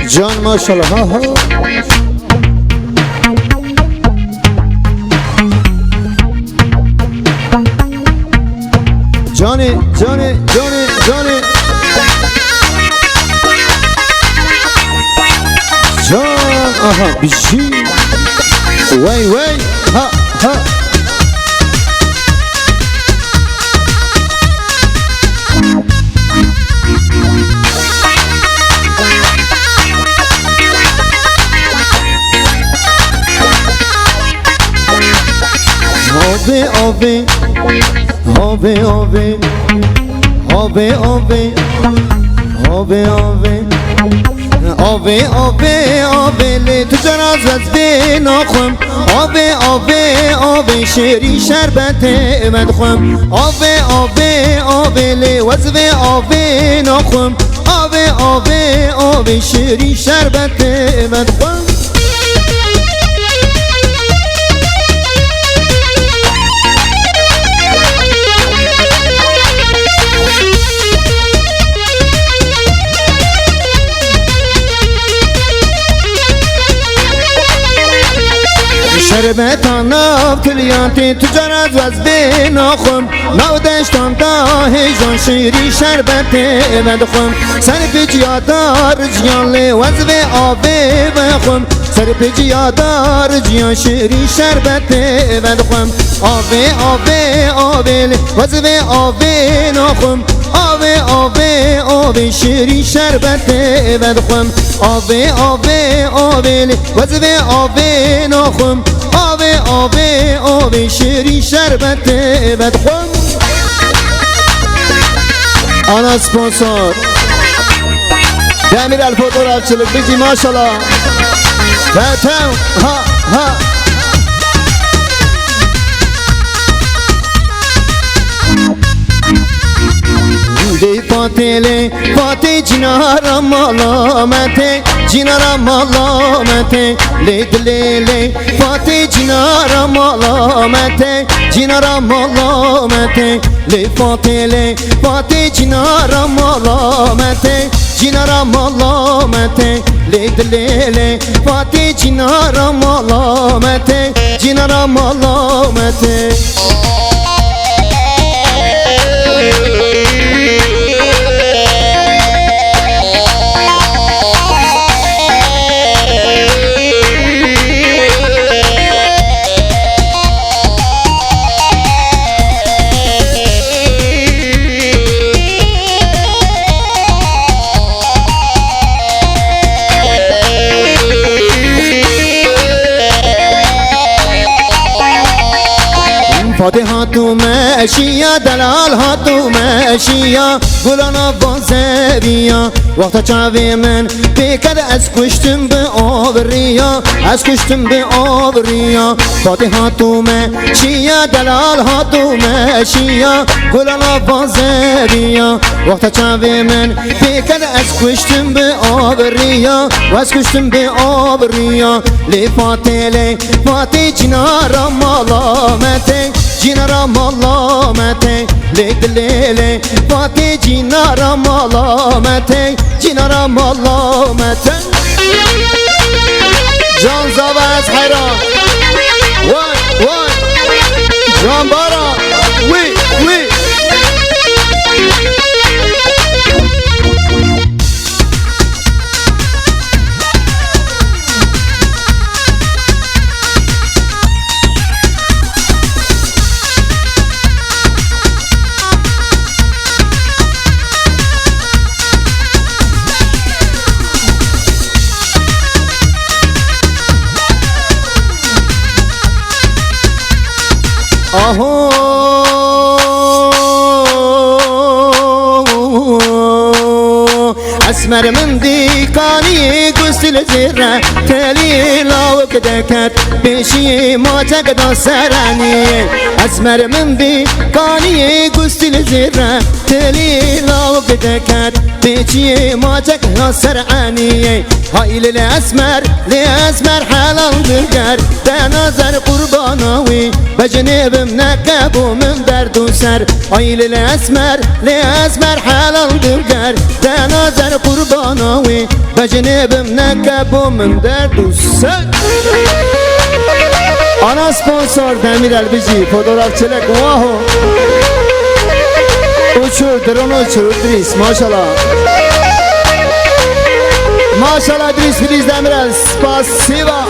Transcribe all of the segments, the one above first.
جان ماشاءالله ها ها جاني جاني جاني جاني جان آها بشي وي وي ها ها Ove, ove, ove, ove, ove, ove, ove, ove, ove, ove, لی تو جراز از بی ناخم آبه آبه آبه شیری شربت مدخم آبه آبه آبه لی وزبه آبه ناخم آبه آبه آبه شیری شربت مدخم شربت آناب کلیانتی تو جرد وز بی ناخم نو دشتان تا هیجان شیری شربت مدخم سر پیچ یادار جیان لی وز بی آبی بخم سر پیچ یادار جیان شیری شربت مدخم آبی آبی آبی لی وز بی آبی ناخم آبی آبی آبی شیری شربت مدخم آبی آبی آبی لی وز بی آبی ناخم آبی آبی آبی شیری شربت بدخم آنا سپانسور دمیر الفوتوگرافچılık بگی ماشالله فتم ها ها دی فاتله فاتح جنارا ملامته جنارا ملامته لید لیلی فاتح جنارا ملامته جنارا ملامته لی فاتله فاتح جنارا ملامته جنارا ملامته لید لیلی فاتح جنارا ملامته جنارا ملامته فاتح هاتو ماشیا دلال هاتو ماشیا گلانا بازریا وقتا چاوی من پیکد از کشتم به آوریا از کشتم به آوریا فاتح هاتو ماشیا دلال هاتو ماشیا گلانا بازریا وقتا چاوی من پیکد از کشتم به آوریا و از کشتم به آوریا لی فاتح جنارا ملامته جنارا ملامته لید لیلی فاتح جنارا ملامته جنارا ملامته جان زاوز حیران وای وای جان بارا وی وی آهو اسمر من دیکانی گستل زیره تلی لاو کدکت پیشی ما تکدا سرانی اسمر من دیکانی گستل زیره تلی لاو کدکت پیشی ما تکدا سرانی های لی اسمر حلال درگر به نظر قربانا بجنبم نقب ومن درد وسر آیل الاسمر لاسمر حلال دلگر دنازر قرباناوی بجنبم نقب ومن درد وسر آنا سپانسور دمیر البیجی fotoğrafçılık واهو uçur drone uçur Idris maşallah maşallah Idris Demirel spasiba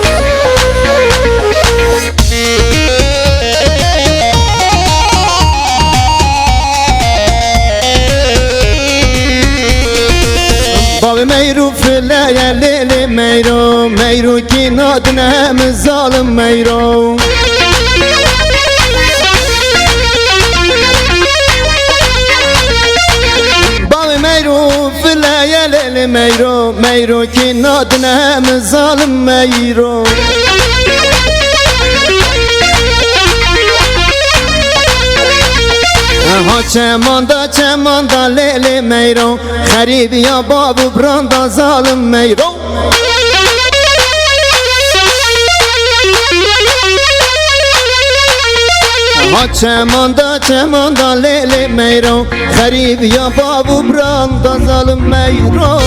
Babi meyru filleye lili meyru Meyru ki nadine hem zalim meyru Babi meyru filleye lili meyru Meyru ki nadine hem zalim meyru ها چماندا لیل میرو خریب یا بابو براندا ظالم میرو ها چماندا لیل میرو خریب یا بابو براندا ظالم میرو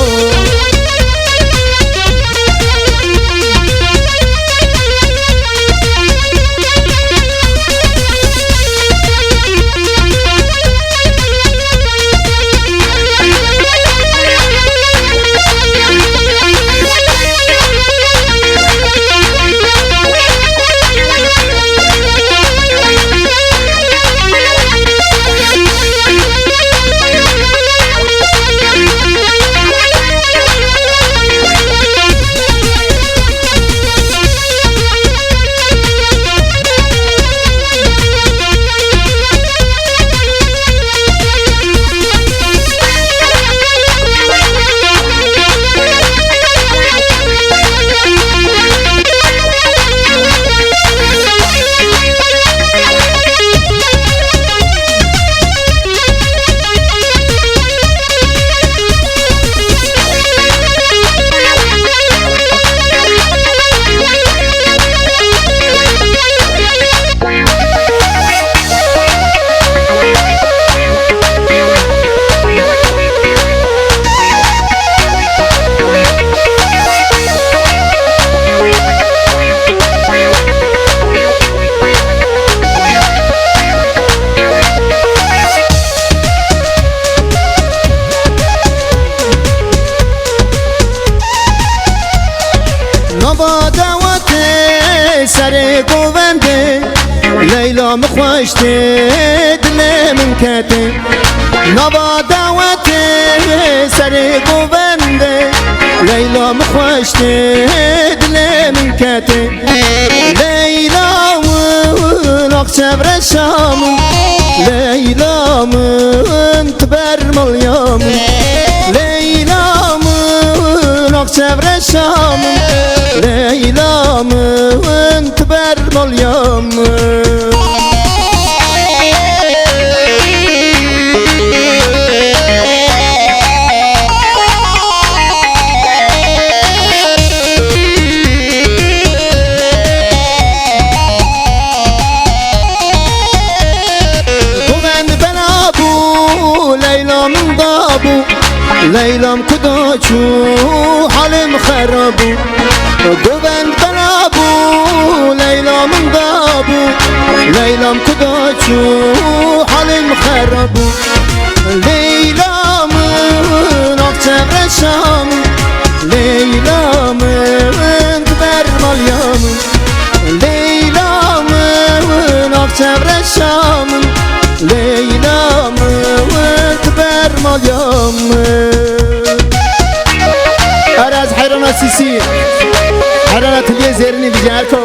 سر گوونده لیلا مخواشته دل من کته نبا دعوته سر گوونده لیلا مخواشته دل من کته لیلا من اقچب رشام لیلا من تبر ملیام لیلا من اقچب رشام لیلا من تبر ملیام گوند بنابو لیلا من دابو لیلام کداچو حالم خرابو گوند بنابو لیلا من دابو لیلام کداچو حالم خرابو لیلا من اقچب رشام لیلا من تبر ملیام لیلا من اقچب رشام لیلا من تبر ملیام از حیران سیسی حرارت یه زیرنی بیجار کو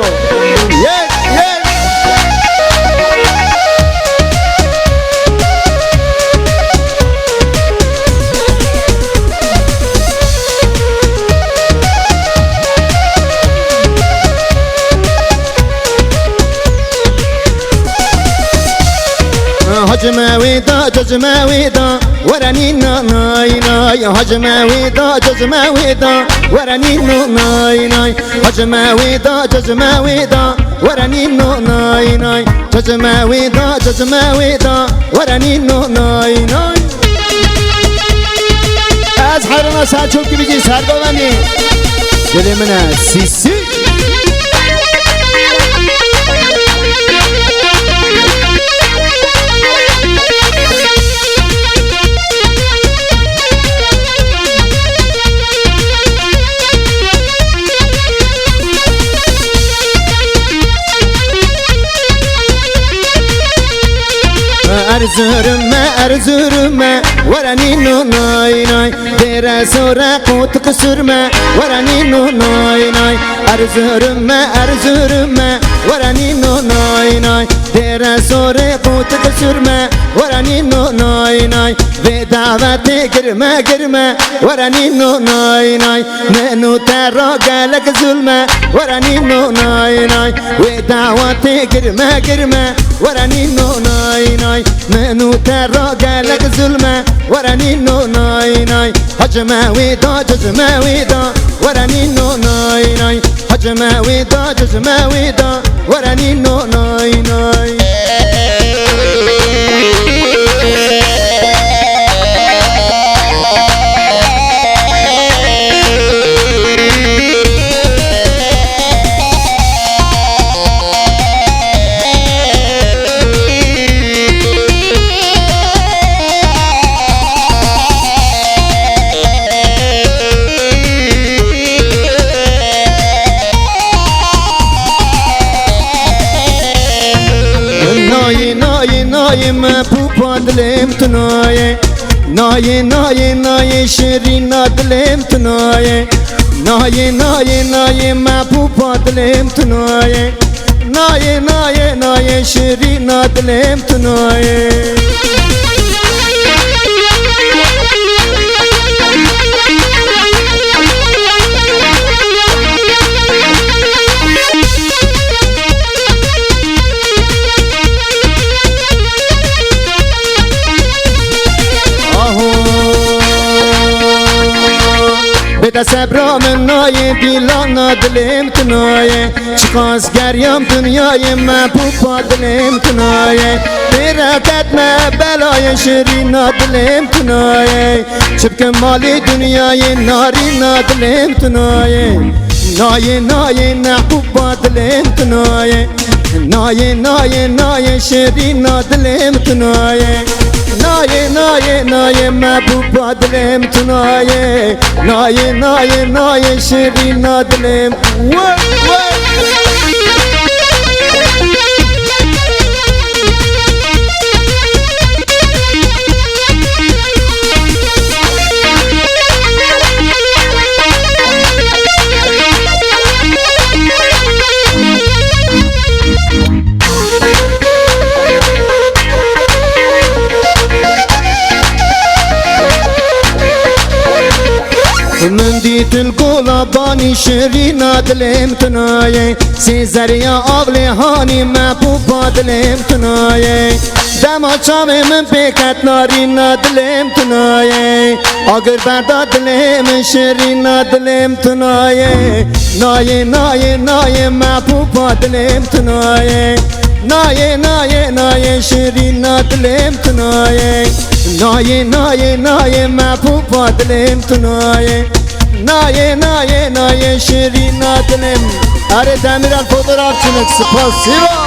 هجمة ويدا جزمة ويدا ورانينا ناي ناي هجمة ويدا جزمة ويدا ورانينا ناي ناي هجمة ويدا جزمة ويدا ورانينا ناي ناي ججمه ویدا ججمه ویدا ورانی نو نای نای از حرنا سر چوب که بیجی سر ببندی دل منه سیسی ارزورما ورانی نو نای نای دیر سورا قوت قصورما ورانی نو نای نای ارزورما ورانی نو نای نای دیر سورا قوت قصورما ورانی نو نای نای به دعوت گرما ورانی نو نای نای منو ترا گلک ظلما ورانی نو نای نای به دعوت گرما ورانی نو نای نای منو ترا گلک ظلما ورانی نو نای نای حجمه ویدا ججمه ویدا ورانی نو نای نای حجمه ویدا ججمه ویدا ورانی نو نای نای ما پوپا دلم تنایه نایه نایه نایه شیرین دلم تنایه نایه نایه نایه ما پوپا دلم تنایه نایه نایه نایه شیرین دلم تنایه بده صبرا من نای دیلان دلم تنایه چکاز گریم دنیای من پوپا دلم تنایه برکت من بلای شیرین دلم تنایه چبک مالی دنیای ناری دلم تنایه نایه نایه نه پوپا دلم تنایه نایه نایه نایه شیرین دلم تنایه نایه نایه نایه محبوب دلم تنایه نایه نایه نایه شیرین دلم من دیت الگلابانی شیرین دلم تنایه سی زریا آغلی هانی محبوب دلم تنایه دما چام من پیکت نارین دلم تنایه آگر بردا دلم شیرین دلم تنایه نایه نایه نایه محبوب دلم تنایه نایه نایه نایه شیرین دلم تنایه نایه نایه نایه محبوب دلم تنایه نایه نایه نایه شیرین دلم اره دمیرال fotoğrafçılık spasiba